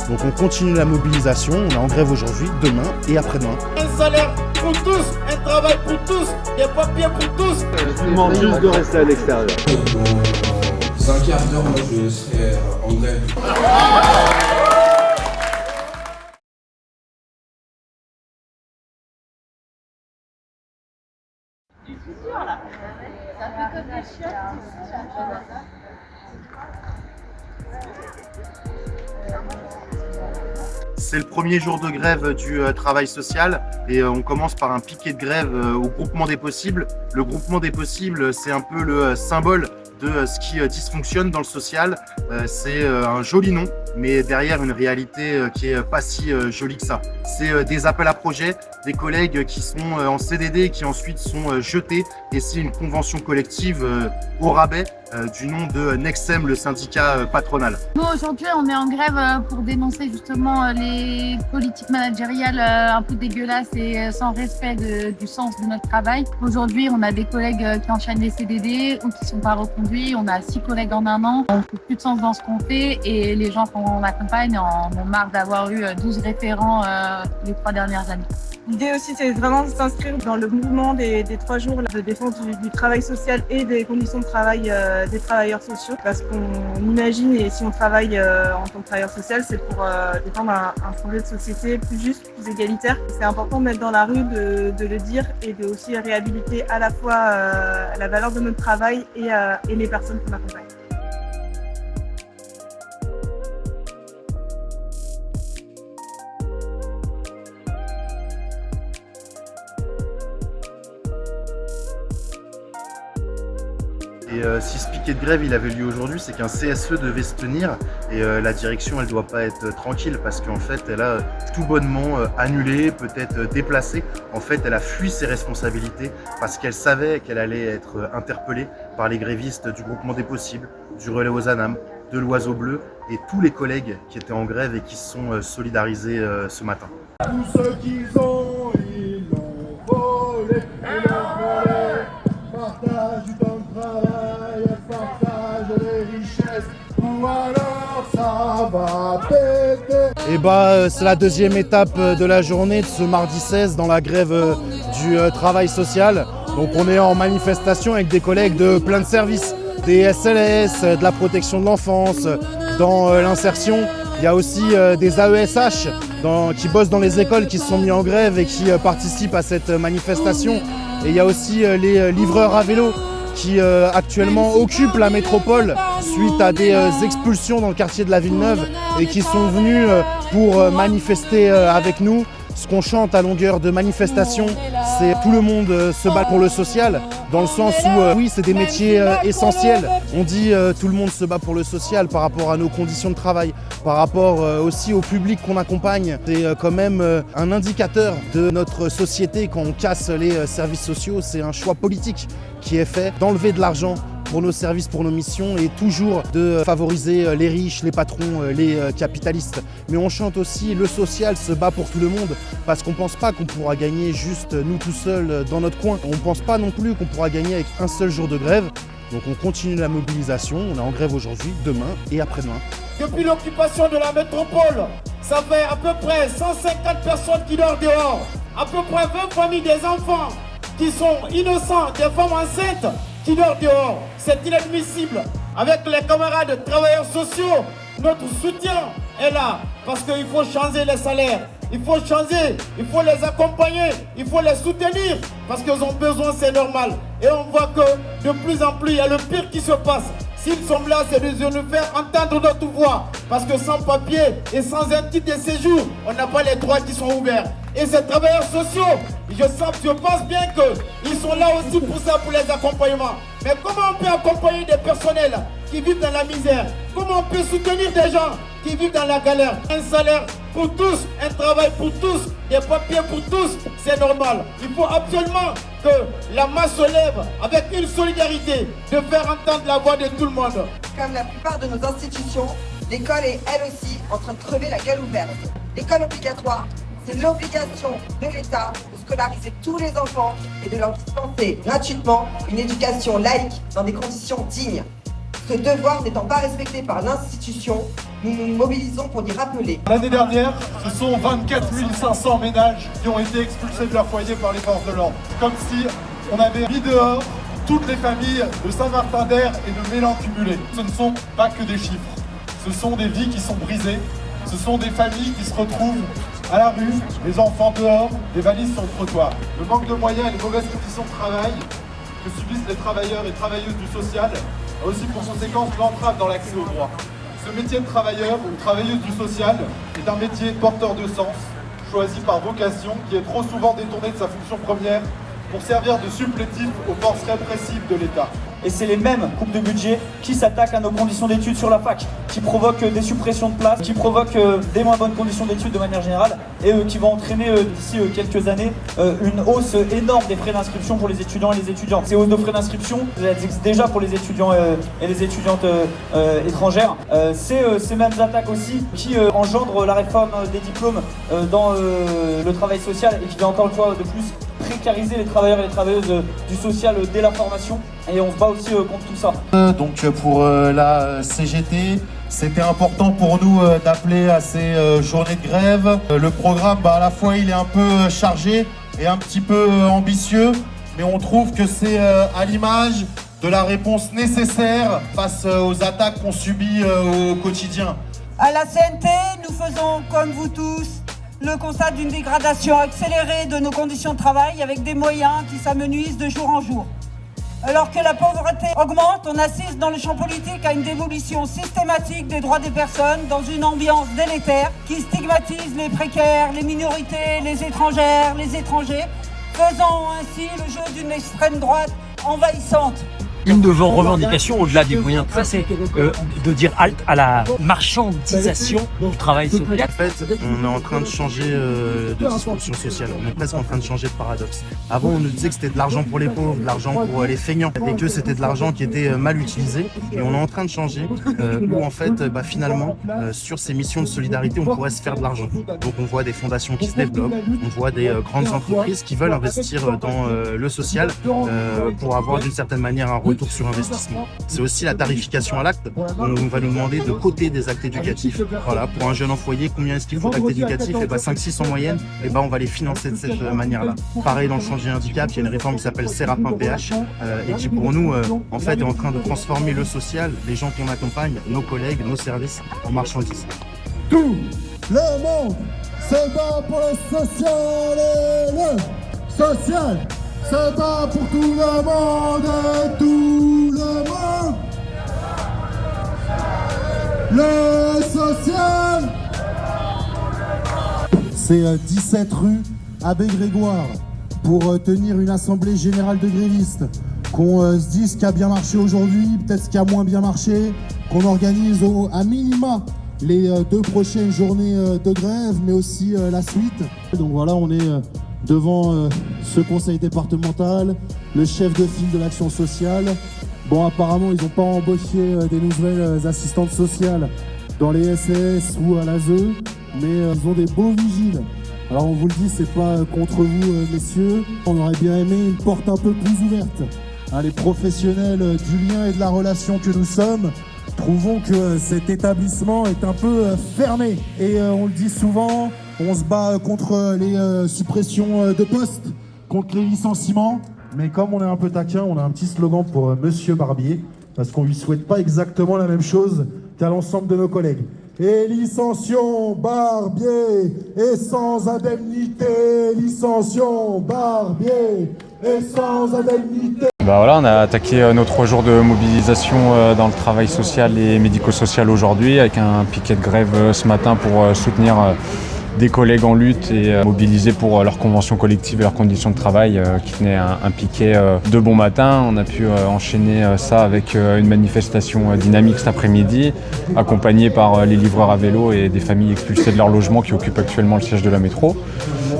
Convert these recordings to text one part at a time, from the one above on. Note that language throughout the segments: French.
Donc on continue la mobilisation, on est en grève aujourd'hui, demain et après-demain. Un salaire pour tous, un travail pour tous, des papiers pour tous. Je vous demande juste de rester à l'extérieur. Dans un quart d'heure, moi je serai en grève. C'est un peu comme les chiottes. C'est le premier jour de grève du travail social et on commence par un piquet de grève au groupement des possibles. Le groupement des possibles, c'est un peu le symbole de ce qui dysfonctionne dans le social. C'est un joli nom, mais derrière une réalité qui est pas si jolie que ça. C'est des appels à projets, des collègues qui sont en CDD et qui ensuite sont jetés, et c'est une convention collective au rabais du nom de Nexem, le syndicat patronal. Nous, aujourd'hui, on est en grève pour dénoncer justement les politiques managériales un peu dégueulasses et sans respect du sens de notre travail. Aujourd'hui, on a des collègues qui enchaînent les CDD ou qui ne sont pas reconduits. On a 6 collègues en un an. On n'a plus de sens dans ce qu'on fait et les gens qu'on accompagne en ont marre d'avoir eu 12 référents les 3 dernières années. L'idée aussi, c'est vraiment de s'inscrire dans le mouvement des 3 jours de défense du travail social et des conditions de travail des travailleurs sociaux. Parce qu'on imagine, et si on travaille en tant que travailleur social, c'est pour défendre un projet de société plus juste, plus égalitaire. C'est important de mettre dans la rue, de le dire et de aussi réhabiliter à la fois la valeur de notre travail et les personnes qu'on accompagne. Et si ce piquet de grève il avait lieu aujourd'hui, c'est qu'un CSE devait se tenir et la direction elle doit pas être tranquille parce qu'en fait elle a tout bonnement annulé, peut-être déplacé. En fait elle a fui ses responsabilités parce qu'elle savait qu'elle allait être interpellée par les grévistes du groupement des possibles, du relais aux Anam, de l'Oiseau Bleu et tous les collègues qui étaient en grève et qui se sont solidarisés ce matin. Tout ce qu'ils ont, ils l'ont volé, ils l'ont volé. Partage du temps de travail, partage les richesses, ou alors ça va péter. Et c'est la deuxième étape de la journée de ce mardi 16 dans la grève du travail social. Donc on est en manifestation avec des collègues de plein de services, des SLS, de la protection de l'enfance, dans l'insertion. Il y a aussi des AESH qui bossent dans les écoles qui se sont mis en grève et qui participent à cette manifestation. Et il y a aussi les livreurs à vélo qui actuellement occupent la métropole suite à des expulsions dans le quartier de la Villeneuve et qui sont venus pour manifester avec nous. Ce qu'on chante à longueur de manifestation, c'est tout le monde se bat pour le social, dans le sens où oui, c'est des métiers essentiels. On dit tout le monde se bat pour le social par rapport à nos conditions de travail, par rapport aussi au public qu'on accompagne. C'est quand même un indicateur de notre société quand on casse les services sociaux. C'est un choix politique qui est fait d'enlever de l'argent pour nos services, pour nos missions et toujours de favoriser les riches, les patrons, les capitalistes. Mais on chante aussi le social se bat pour tout le monde parce qu'on ne pense pas qu'on pourra gagner juste nous tout seuls dans notre coin. On ne pense pas non plus qu'on pourra gagner avec un seul jour de grève. Donc on continue la mobilisation, on est en grève aujourd'hui, demain et après-demain. Depuis l'occupation de la métropole, ça fait à peu près 150 personnes qui dorment dehors, à peu près 20 familles des enfants qui sont innocents, des femmes enceintes qui dorment dehors. C'est inadmissible. Avec les camarades travailleurs sociaux, notre soutien est là parce qu'il faut changer les salaires. Il faut changer, il faut les accompagner, il faut les soutenir parce qu'ils ont besoin, c'est normal. Et on voit que de plus en plus, il y a le pire qui se passe. S'ils sont là, c'est de nous faire entendre notre voix. Parce que sans papier et sans un titre de séjour, on n'a pas les droits qui sont ouverts. Et ces travailleurs sociaux, je pense bien qu'ils sont là aussi pour ça, pour les accompagnements. Mais comment on peut accompagner des personnels qui vivent dans la misère? Comment on peut soutenir des gens qui vivent dans la galère? Un salaire pour tous, un travail pour tous, des papiers pour tous, c'est normal. Il faut absolument que la masse se lève avec une solidarité, de faire entendre la voix de tout le monde. Comme la plupart de nos institutions, l'école est elle aussi en train de crever la gueule ouverte. L'école obligatoire, C'est l'obligation de l'État de scolariser tous les enfants et de leur dispenser gratuitement une éducation laïque dans des conditions dignes. Ce devoir n'étant pas respecté par l'institution, nous nous mobilisons pour y rappeler. L'année dernière, ce sont 24 500 ménages qui ont été expulsés de leur foyer par les forces de l'ordre. Comme si on avait mis dehors toutes les familles de Saint-Martin-d'Air et de Mélan cumulés. Ce ne sont pas que des chiffres, ce sont des vies qui sont brisées, ce sont des familles qui se retrouvent à la rue, les enfants dehors, des valises sur le trottoir. Le manque de moyens et les mauvaises conditions de travail que subissent les travailleurs et travailleuses du social a aussi pour conséquence l'entrave dans l'accès aux droits. Ce métier de travailleur ou de travailleuse du social est un métier porteur de sens, choisi par vocation, qui est trop souvent détourné de sa fonction première pour servir de supplétif aux forces répressives de l'État. Et c'est les mêmes coupes de budget qui s'attaquent à nos conditions d'études sur la fac, qui provoquent des suppressions de places, qui provoquent des moins bonnes conditions d'études de manière générale et qui vont entraîner d'ici quelques années une hausse énorme des frais d'inscription pour les étudiants et les étudiantes. Ces hausses de frais d'inscription, elles existent déjà pour les étudiants et les étudiantes étrangères. C'est ces mêmes attaques aussi qui engendrent la réforme des diplômes dans le travail social et qui va encore une fois de plus précariser les travailleurs et les travailleuses du social dès la formation, et on se bat aussi contre tout ça. Donc pour la CGT, c'était important pour nous d'appeler à ces journées de grève. Le programme, à la fois il est un peu chargé et un petit peu ambitieux, mais on trouve que c'est à l'image de la réponse nécessaire face aux attaques qu'on subit au quotidien. À la CNT, nous faisons, comme vous tous, le constat d'une dégradation accélérée de nos conditions de travail avec des moyens qui s'amenuisent de jour en jour. Alors que la pauvreté augmente, on assiste dans le champ politique à une démolition systématique des droits des personnes dans une ambiance délétère qui stigmatise les précaires, les minorités, les étrangères, les étrangers, faisant ainsi le jeu d'une extrême droite envahissante. Une de vos revendications, au-delà des moyens de faire, c'est de dire halte à la marchandisation du travail social. En fait, on est en train de changer de disposition sociale. On est presque en train de changer de paradoxe. Avant, on nous disait que c'était de l'argent pour les pauvres, de l'argent pour les feignants, et que c'était de l'argent qui était mal utilisé. Et on est en train de changer, où en fait, finalement, sur ces missions de solidarité, on pourrait se faire de l'argent. Donc on voit des fondations qui se développent, on voit des grandes entreprises qui veulent investir dans le social pour avoir d'une certaine manière un retour sur investissement. C'est aussi la tarification à l'acte. On va nous demander de coter des actes éducatifs. Voilà, pour un jeune en foyer, combien est-ce qu'il faut d'actes éducatifs? 5-6 en moyenne. Et on va les financer de cette manière-là. Pareil dans le changer handicap, il y a une réforme qui s'appelle Sérapin PH et qui pour nous, en fait, est en train de transformer le social, les gens qu'on accompagne, nos collègues, nos services, en marchandises. Tout le monde se bat pour le social et le social se bat pour tout le monde et tout le monde. Le social. C'est 17 rue Abbé Grégoire pour tenir une assemblée générale de grévistes. Qu'on se dise ce qui a bien marché aujourd'hui, peut-être ce qui a moins bien marché, qu'on organise à minima les 2 prochaines journées de grève, mais aussi la suite. Donc voilà, on est devant ce conseil départemental, le chef de file de l'action sociale. Bon, apparemment, ils n'ont pas embauché des nouvelles assistantes sociales dans les SS ou à l'ASE, mais ils ont des beaux vigiles. Alors on vous le dit, c'est pas contre vous, messieurs. On aurait bien aimé une porte un peu plus ouverte. Hein, les professionnels du lien et de la relation que nous sommes, trouvons que cet établissement est un peu fermé. Et on le dit souvent, on se bat contre les suppressions de postes, contre les licenciements. Mais comme on est un peu taquin, on a un petit slogan pour Monsieur Barbier, parce qu'on lui souhaite pas exactement la même chose qu'à l'ensemble de nos collègues. Et licencions Barbier, et sans indemnité, licencions Barbier, et sans indemnité. Voilà, on a attaqué nos 3 jours de mobilisation dans le travail social et médico-social aujourd'hui, avec un piquet de grève ce matin pour soutenir des collègues en lutte et mobilisés pour leur convention collective et leurs conditions de travail qui tenaient un piquet de bon matin. On a pu enchaîner ça avec une manifestation dynamique cet après-midi, accompagnée par les livreurs à vélo et des familles expulsées de leur logement qui occupent actuellement le siège de la métro.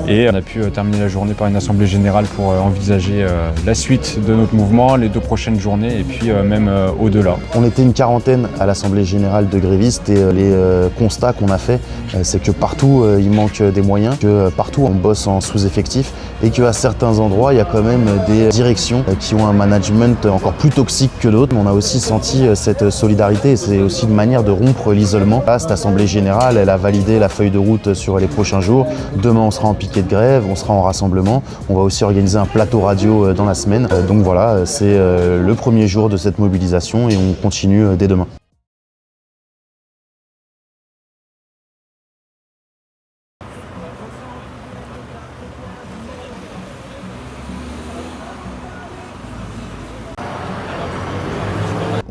Et on a pu terminer la journée par une assemblée générale pour envisager la suite de notre mouvement, les 2 prochaines journées et puis même au-delà. On était une quarantaine à l'assemblée générale de grévistes et les constats qu'on a fait, c'est que partout il manque des moyens, que partout on bosse en sous-effectif et qu'à certains endroits il y a quand même des directions qui ont un management encore plus toxique que d'autres. On a aussi senti cette solidarité et c'est aussi une manière de rompre l'isolement. Là, cette assemblée générale, elle a validé la feuille de route sur les prochains jours. Demain, on sera en piquet de grève, on sera en rassemblement. On va aussi organiser un plateau radio dans la semaine. Donc voilà, c'est le premier jour de cette mobilisation et on continue dès demain.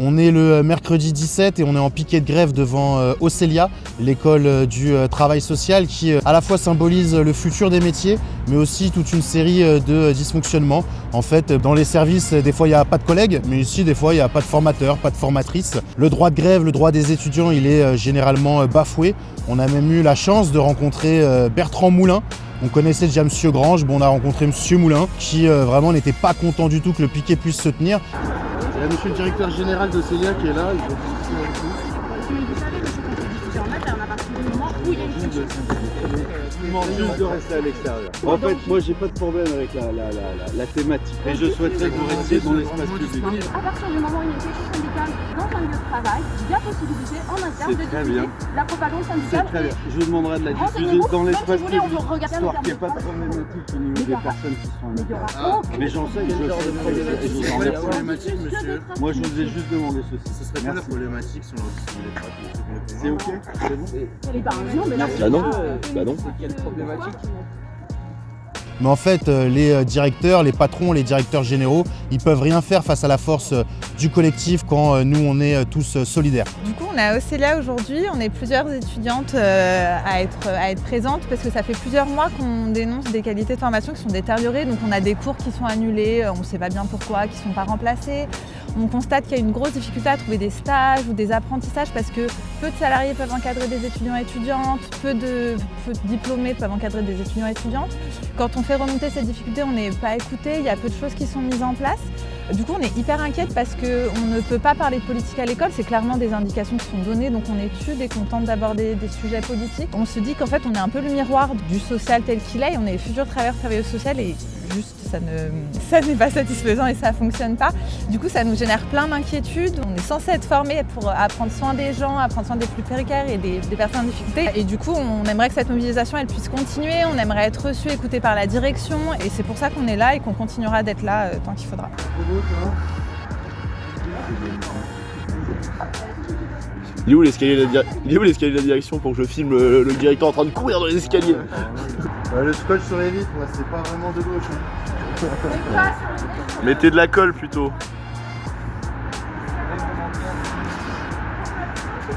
On est le mercredi 17 et on est en piquet de grève devant Océlia, l'école du travail social qui à la fois symbolise le futur des métiers mais aussi toute une série de dysfonctionnements. En fait, dans les services, des fois il n'y a pas de collègues, mais ici des fois il n'y a pas de formateurs, pas de formatrices. Le droit de grève, le droit des étudiants, il est généralement bafoué. On a même eu la chance de rencontrer Bertrand Moulin. On connaissait déjà M. Grange, on a rencontré M. Moulin qui vraiment n'était pas content du tout que le piquet puisse se tenir. Il y a monsieur le directeur général de Célia qui est là, il faut discuter avec vous. Vous savez, monsieur, quand on dit en interne, à partir du moment où il y a une question. Je demande juste de rester à l'extérieur. En fait, moi j'ai pas de problème avec la thématique. Et je souhaiterais que vous restiez dans l'espace public. À partir du moment où il y a une question syndicale dans un lieu de travail, il y a possibilité en interne de diffuser la propagande syndicale. C'est très bien. Je vous demanderai de la diffuser dans l'espace public. Histoire qu'il n'y ait pas de problématique au niveau des personnes qui sont en interne. Mais j'en sais, je vous en remercie. Moi je vous ai juste demandé ceci. Ce serait pas la problématique si on les traite. C'est ok? C'est bon? Bah non. Bah non. Mais en fait, les directeurs, les patrons, les directeurs généraux, ils peuvent rien faire face à la force du collectif quand nous, on est tous solidaires. Du coup, on est à Océlia aujourd'hui, on est plusieurs étudiantes à être présentes parce que ça fait plusieurs mois qu'on dénonce des qualités de formation qui sont détériorées. Donc on a des cours qui sont annulés, on ne sait pas bien pourquoi, qui ne sont pas remplacés. On constate qu'il y a une grosse difficulté à trouver des stages ou des apprentissages parce que peu de salariés peuvent encadrer des étudiants et étudiantes, peu de diplômés peuvent encadrer des étudiants et étudiantes. Quand on fait remonter ces difficultés, on n'est pas écouté, il y a peu de choses qui sont mises en place. Du coup, on est hyper inquiète parce qu'on ne peut pas parler de politique à l'école, c'est clairement des indications qui sont données, donc on étude et qu'on tente d'aborder des sujets politiques. On se dit qu'en fait, on est un peu le miroir du social tel qu'il est, et on est les futurs travailleuses sociales et juste ça n'est pas satisfaisant et ça ne fonctionne pas. Du coup, ça nous génère plein d'inquiétudes. On est censé être formés pour prendre soin des gens, à prendre soin des plus précaires et des personnes en difficulté. Et du coup, on aimerait que cette mobilisation elle puisse continuer, on aimerait être reçu, écouté par la direction et c'est pour ça qu'on est là et qu'on continuera d'être là tant qu'il faudra. Il est où l'escalier de la direction pour que je filme le directeur en train de courir dans les escaliers? Le scotch sur les vitres, c'est pas vraiment de gauche. Mettez de la colle plutôt.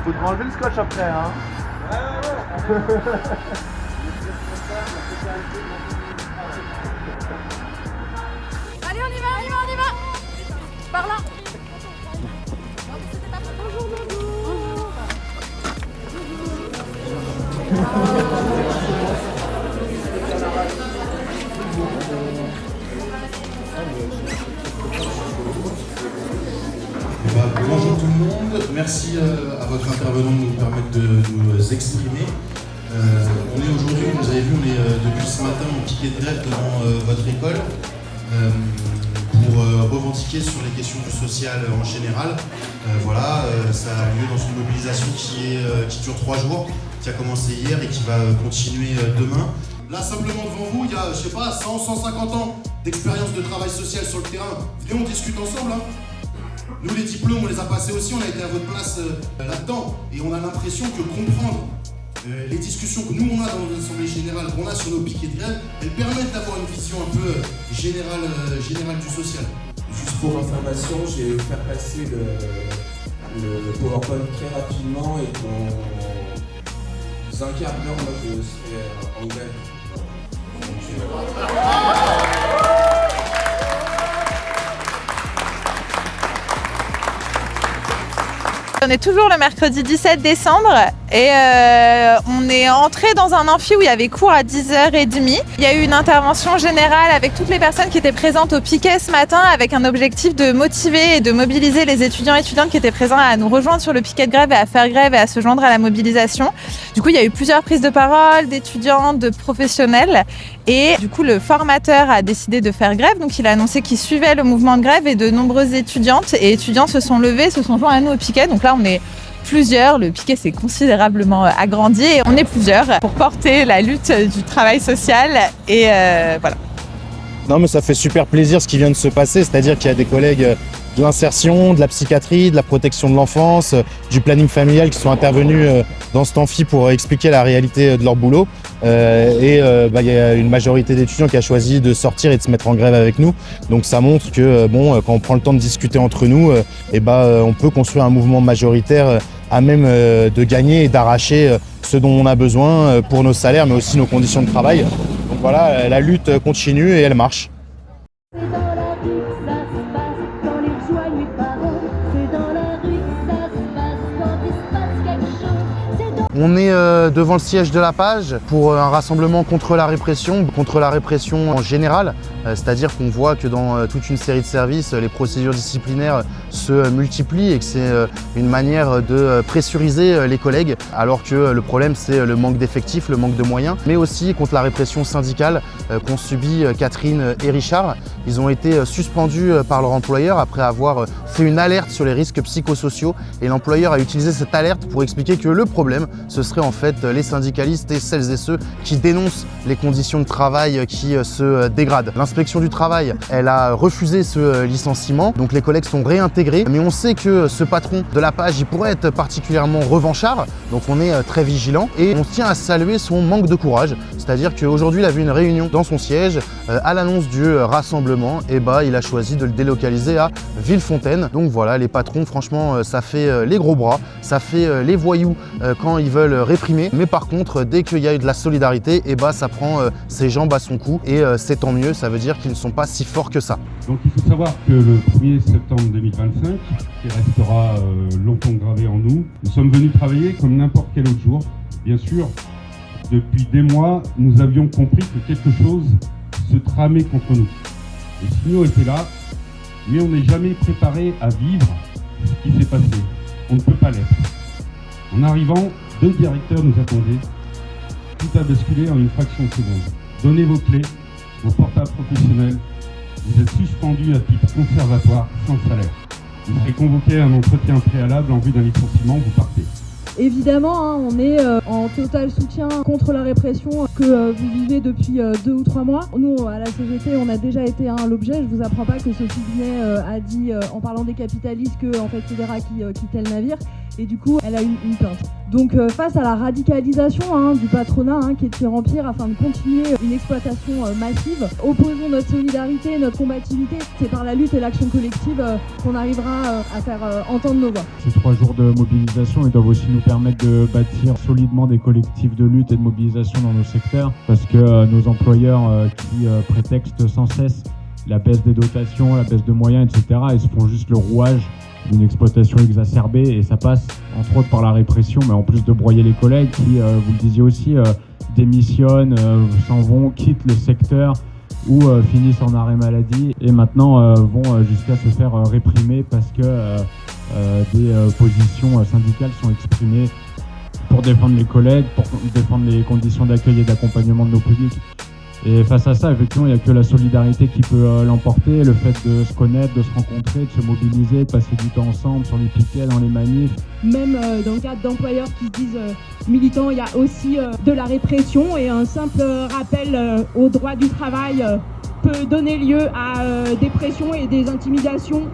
Faut te enlever le scotch après, hein. Allez, on y va. Par là. Bonjour tout le monde, merci à votre intervenant de nous permettre de nous exprimer. On est aujourd'hui, vous avez vu, on est depuis ce matin en piquet de grève devant votre école pour revendiquer sur les questions du social en général. Ça a lieu dans une mobilisation qui dure 3 jours, qui a commencé hier et qui va continuer demain. Là, simplement devant vous, il y a, 100, 150 ans d'expérience de travail social sur le terrain. Venez, on discute ensemble. Nous, les diplômes, on les a passés aussi, on a été à votre place là-dedans. Et on a l'impression que comprendre les discussions que nous, on a dans l'Assemblée générale, qu'on a sur nos piquets de grève, elles permettent d'avoir une vision un peu générale du social. Juste pour information, je vais faire passer le PowerPoint très rapidement et dans un quart d'heure, moi, je serai en grève. On est toujours le mercredi 17 décembre Et on est entré dans un amphi où il y avait cours à 10h30. Il y a eu une intervention générale avec toutes les personnes qui étaient présentes au piquet ce matin avec un objectif de motiver et de mobiliser les étudiants et étudiantes qui étaient présents à nous rejoindre sur le piquet de grève et à faire grève et à se joindre à la mobilisation. Du coup, il y a eu plusieurs prises de parole d'étudiants, de professionnels. Et du coup, le formateur a décidé de faire grève. Donc, il a annoncé qu'il suivait le mouvement de grève et de nombreuses étudiantes et étudiants se sont levés, se sont joints à nous au piquet. Donc là, on est plusieurs. Le piquet s'est considérablement agrandi et on est plusieurs pour porter la lutte du travail social. Et voilà. Non, mais ça fait super plaisir ce qui vient de se passer. C'est-à-dire qu'il y a des collègues de l'insertion, de la psychiatrie, de la protection de l'enfance, du planning familial qui sont intervenus dans cet amphi pour expliquer la réalité de leur boulot. Il y a une majorité d'étudiants qui a choisi de sortir et de se mettre en grève avec nous. Donc ça montre que quand on prend le temps de discuter entre nous, on peut construire un mouvement majoritaire à même de gagner et d'arracher ce dont on a besoin pour nos salaires, mais aussi nos conditions de travail. Donc voilà, la lutte continue et elle marche. On est devant le siège de la Page pour un rassemblement contre la répression en général. C'est-à-dire qu'on voit que dans toute une série de services, les procédures disciplinaires se multiplient et que c'est une manière de pressuriser les collègues, alors que le problème c'est le manque d'effectifs, le manque de moyens, mais aussi contre la répression syndicale qu'ont subi Catherine et Richard. Ils ont été suspendus par leur employeur après avoir fait une alerte sur les risques psychosociaux et l'employeur a utilisé cette alerte pour expliquer que le problème, ce serait en fait les syndicalistes et celles et ceux qui dénoncent les conditions de travail qui se dégradent. L'inspection du travail, elle a refusé ce licenciement, donc les collègues sont réintégrés, mais on sait que ce patron de la Page, il pourrait être particulièrement revanchard, donc on est très vigilant et on tient à saluer son manque de courage, c'est-à-dire qu'aujourd'hui il a vu une réunion dans son siège, à l'annonce du rassemblement, et il a choisi de le délocaliser à Villefontaine. Donc voilà, les patrons, franchement, ça fait les gros bras, ça fait les voyous quand ils veulent réprimer, mais par contre, dès qu'il y a eu de la solidarité, ça prend ses jambes à son cou et c'est tant mieux, ça veut dire qu'ils ne sont pas si forts que ça. Donc il faut savoir que le 1er septembre 2025, qui restera longtemps gravé en nous, nous sommes venus travailler comme n'importe quel autre jour. Bien sûr, depuis des mois, nous avions compris que quelque chose se tramait contre nous. Les signaux étaient là, mais on n'est jamais préparé à vivre ce qui s'est passé. On ne peut pas l'être. En arrivant, 2 directeurs nous attendaient. Tout a basculé en une fraction de seconde. Donnez vos clés, vos portables professionnels. Vous êtes suspendus à titre conservatoire sans salaire. Vous serez convoqué à un entretien préalable en vue d'un licenciement, vous partez. Évidemment, on est en total soutien contre la répression que vous vivez depuis 2 ou 3 mois. Nous, à la CGT, on a déjà été l'objet. Je vous apprends pas que Sophie Binet a dit, en parlant des capitalistes, que en fait, c'est des rats qui quittaient le navire. Et du coup, elle a eu une plainte. Donc, face à la radicalisation du patronat qui est de pire en pire afin de continuer une exploitation massive, opposons notre solidarité, notre combativité. C'est par la lutte et l'action collective qu'on arrivera à faire entendre nos voix. Ces 3 jours de mobilisation, ils doivent aussi nous permettre de bâtir solidement des collectifs de lutte et de mobilisation dans nos secteurs, parce que nos employeurs qui prétextent sans cesse la baisse des dotations, la baisse de moyens, etc., ils se font juste le rouage d'une exploitation exacerbée et ça passe entre autres par la répression, mais en plus de broyer les collègues qui, vous le disiez aussi, démissionnent, s'en vont, quittent le secteur ou finissent en arrêt maladie et maintenant vont jusqu'à se faire réprimer parce que des positions syndicales sont exprimées pour défendre les collègues, pour défendre les conditions d'accueil et d'accompagnement de nos publics. Et face à ça, effectivement, il n'y a que la solidarité qui peut l'emporter, le fait de se connaître, de se rencontrer, de se mobiliser, de passer du temps ensemble sur les piquets, dans les manifs. Même dans le cadre d'employeurs qui se disent militants, il y a aussi de la répression et un simple rappel au droit du travail peut donner lieu à des pressions et des intimidations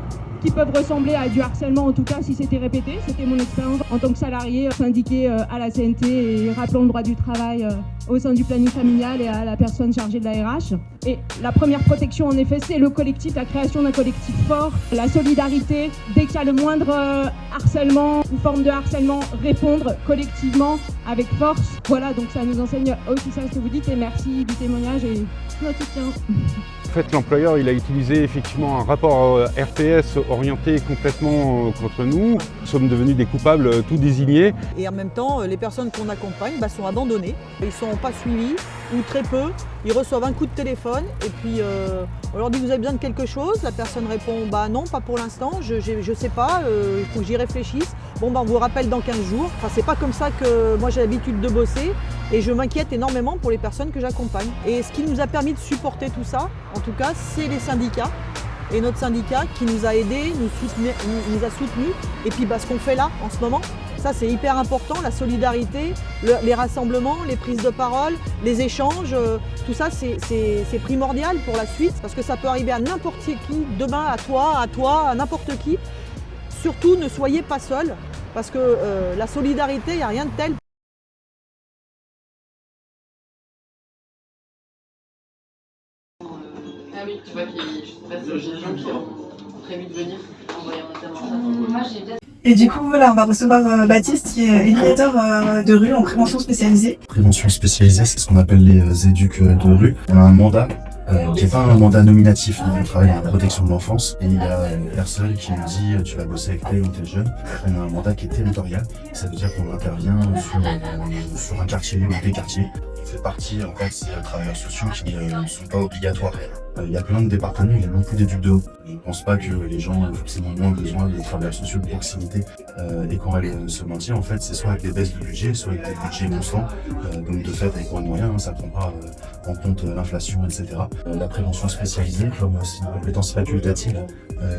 qui peuvent ressembler à du harcèlement, en tout cas si c'était répété. C'était mon expérience en tant que salarié syndiqué à la CNT et rappelant le droit du travail au sein du planning familial et à la personne chargée de la RH. Et la première protection, en effet, c'est le collectif, la création d'un collectif fort, la solidarité. Dès qu'il y a le moindre harcèlement ou forme de harcèlement, répondre collectivement avec force. Voilà, donc ça nous enseigne aussi ça ce que vous dites et merci du témoignage et notre soutien. fait, l'employeur il a utilisé effectivement un rapport RTS orienté complètement contre nous. Nous sommes devenus des coupables tout désignés. Et en même temps, les personnes qu'on accompagne sont abandonnées. Ils ne sont pas suivis ou très peu. Ils reçoivent un coup de téléphone et puis on leur dit vous avez besoin de quelque chose. La personne répond bah non, pas pour l'instant, je sais pas, il faut que j'y réfléchisse. Bon bah on vous rappelle dans 15 jours. Enfin c'est pas comme ça que moi j'ai l'habitude de bosser et je m'inquiète énormément pour les personnes que j'accompagne. Et ce qui nous a permis de supporter tout ça, en tout cas, c'est les syndicats. Et notre syndicat qui nous a aidés, nous a soutenus. Et puis ce qu'on fait là en ce moment, ça c'est hyper important, la solidarité, les rassemblements, les prises de parole, les échanges, tout ça c'est primordial pour la suite parce que ça peut arriver à n'importe qui, demain à toi, à n'importe qui. Surtout ne soyez pas seuls parce que la solidarité, il n'y a rien de tel. Ah oui, tu vois qu'il y a des gens qui ont prévu de venir envoyer un intervention. Et du coup, voilà, on va recevoir Baptiste, qui est éducateur de rue en prévention spécialisée. Prévention spécialisée, c'est ce qu'on appelle les éducs de rue. On a un mandat qui n'est pas un mandat nominatif, on travaille à la protection de l'enfance. Et il y a une personne qui nous dit tu vas bosser avec tel ou tel jeune. On a un mandat qui est territorial, ça veut dire qu'on intervient sur un quartier ou des quartiers. On fait partie en fait ces travailleurs sociaux qui ne sont pas obligatoires. Il y a plein de départements, il y a non plus d'éducs de haut. Je ne pense pas que les gens ont forcément moins besoin de travailleurs sociaux de proximité. Et quand elle se maintient, en fait, c'est soit avec des baisses de budget, soit avec des budgets constants. Donc de fait, avec moins de moyens, ça ne prend pas en compte l'inflation, etc. La prévention spécialisée, comme aussi une compétence facultative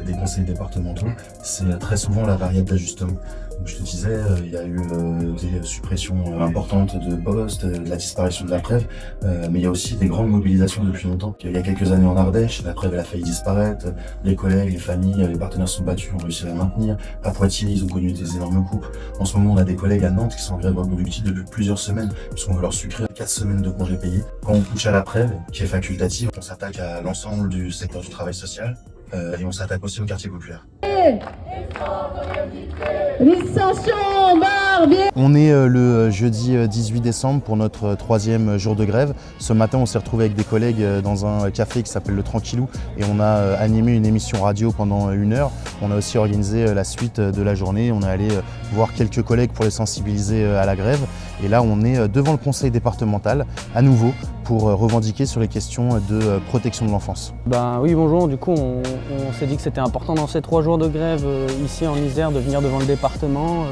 des conseils départementaux, c'est très souvent la variable d'ajustement. Donc je te disais, il y a eu des suppressions importantes de postes, de la disparition de la Prève, mais il y a aussi des grandes mobilisations depuis longtemps. Il y a quelques années en Ardèche, la Prève elle a failli disparaître, les collègues, les familles, les partenaires sont battus, ont réussi à la maintenir. À Poitiers, ils ont connu des énormes coupes. En ce moment, on a des collègues à Nantes qui sont en grève reconductive depuis plusieurs semaines, puisqu'on veut leur sucrer 4 semaines de congés payés. Quand on touche à la Prève, qui est facultative, on s'attaque à l'ensemble du secteur du travail social, et on s'attaque aussi au quartier populaire. On est le jeudi 18 décembre pour notre 3e jour de grève. Ce matin, on s'est retrouvé avec des collègues dans un café qui s'appelle le Tranquillou et on a animé une émission radio pendant 1 heure. On a aussi organisé la suite de la journée. On est allé voir quelques collègues pour les sensibiliser à la grève. Et là, on est devant le conseil départemental à nouveau pour revendiquer sur les questions de protection de l'enfance. Oui, bonjour. Du coup, on s'est dit que c'était important dans ces 3 jours de grève ici en Isère de venir devant le département,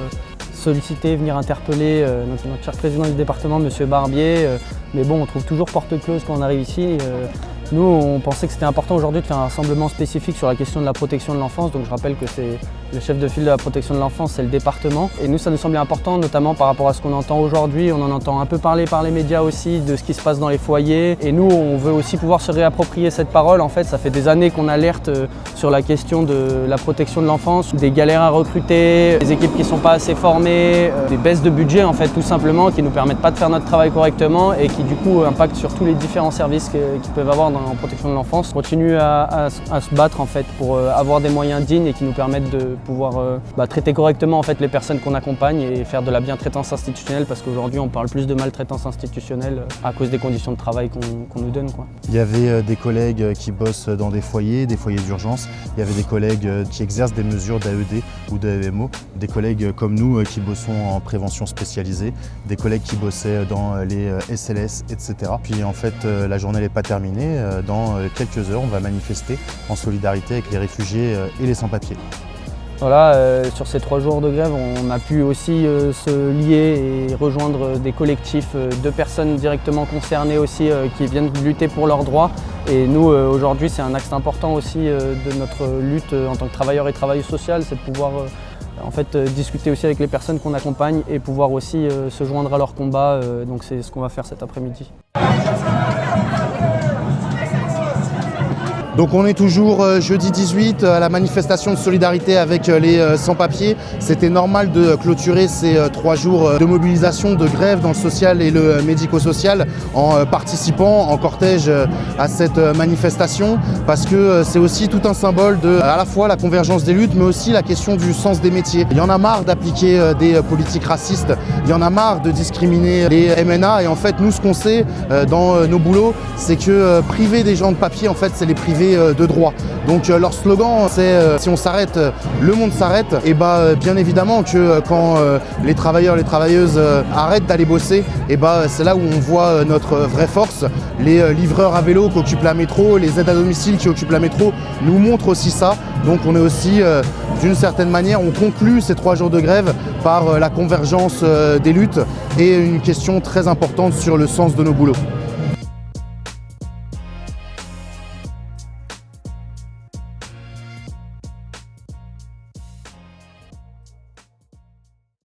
solliciter, venir interpeller notre cher président du département, M. Barbier. Mais bon, on trouve toujours porte close quand on arrive ici. Nous, on pensait que c'était important aujourd'hui de faire un rassemblement spécifique sur la question de la protection de l'enfance. Donc je rappelle que c'est le chef de file de la protection de l'enfance, c'est le département. Et nous, ça nous semblait important, notamment par rapport à ce qu'on entend aujourd'hui. On en entend un peu parler par les médias aussi de ce qui se passe dans les foyers. Et nous, on veut aussi pouvoir se réapproprier cette parole. En fait, ça fait des années qu'on alerte sur la question de la protection de l'enfance, des galères à recruter, des équipes qui ne sont pas assez formées, des baisses de budget, en fait, tout simplement, qui ne nous permettent pas de faire notre travail correctement et qui, du coup, impactent sur tous les différents services qu'ils peuvent avoir en protection de l'enfance. On continue à se battre en fait pour avoir des moyens dignes et qui nous permettent de pouvoir traiter correctement en fait les personnes qu'on accompagne et faire de la bientraitance institutionnelle parce qu'aujourd'hui on parle plus de maltraitance institutionnelle à cause des conditions de travail qu'on nous donne, quoi. Il y avait des collègues qui bossent dans des foyers d'urgence. Il y avait des collègues qui exercent des mesures d'AED ou d'AEMO, des collègues comme nous qui bossons en prévention spécialisée, des collègues qui bossaient dans les SLS, etc. Puis en fait la journée n'est pas terminée. Dans quelques heures, on va manifester en solidarité avec les réfugiés et les sans-papiers. Voilà, sur ces 3 jours de grève, on a pu aussi se lier et rejoindre des collectifs de personnes directement concernées aussi qui viennent lutter pour leurs droits. Et nous, aujourd'hui, c'est un axe important aussi de notre lutte en tant que travailleurs et travailleuses sociales, c'est de pouvoir discuter aussi avec les personnes qu'on accompagne et pouvoir aussi se joindre à leur combat. Donc c'est ce qu'on va faire cet après-midi. Donc on est toujours jeudi 18 à la manifestation de solidarité avec les sans-papiers. C'était normal de clôturer ces 3 jours de mobilisation, de grève dans le social et le médico-social en participant en cortège à cette manifestation, parce que c'est aussi tout un symbole de à la fois la convergence des luttes mais aussi la question du sens des métiers. Il y en a marre d'appliquer des politiques racistes, il y en a marre de discriminer les MNA, et en fait nous ce qu'on sait dans nos boulots, c'est que priver des gens de papier, en fait c'est les priver de droit. Donc leur slogan c'est si on s'arrête, le monde s'arrête. Et bien évidemment que quand les travailleurs, les travailleuses arrêtent d'aller bosser, et c'est là où on voit notre vraie force. Les livreurs à vélo qui occupent la métro, les aides à domicile qui occupent la métro nous montrent aussi ça. Donc on est aussi d'une certaine manière, on conclut ces 3 jours de grève par la convergence des luttes et une question très importante sur le sens de nos boulots.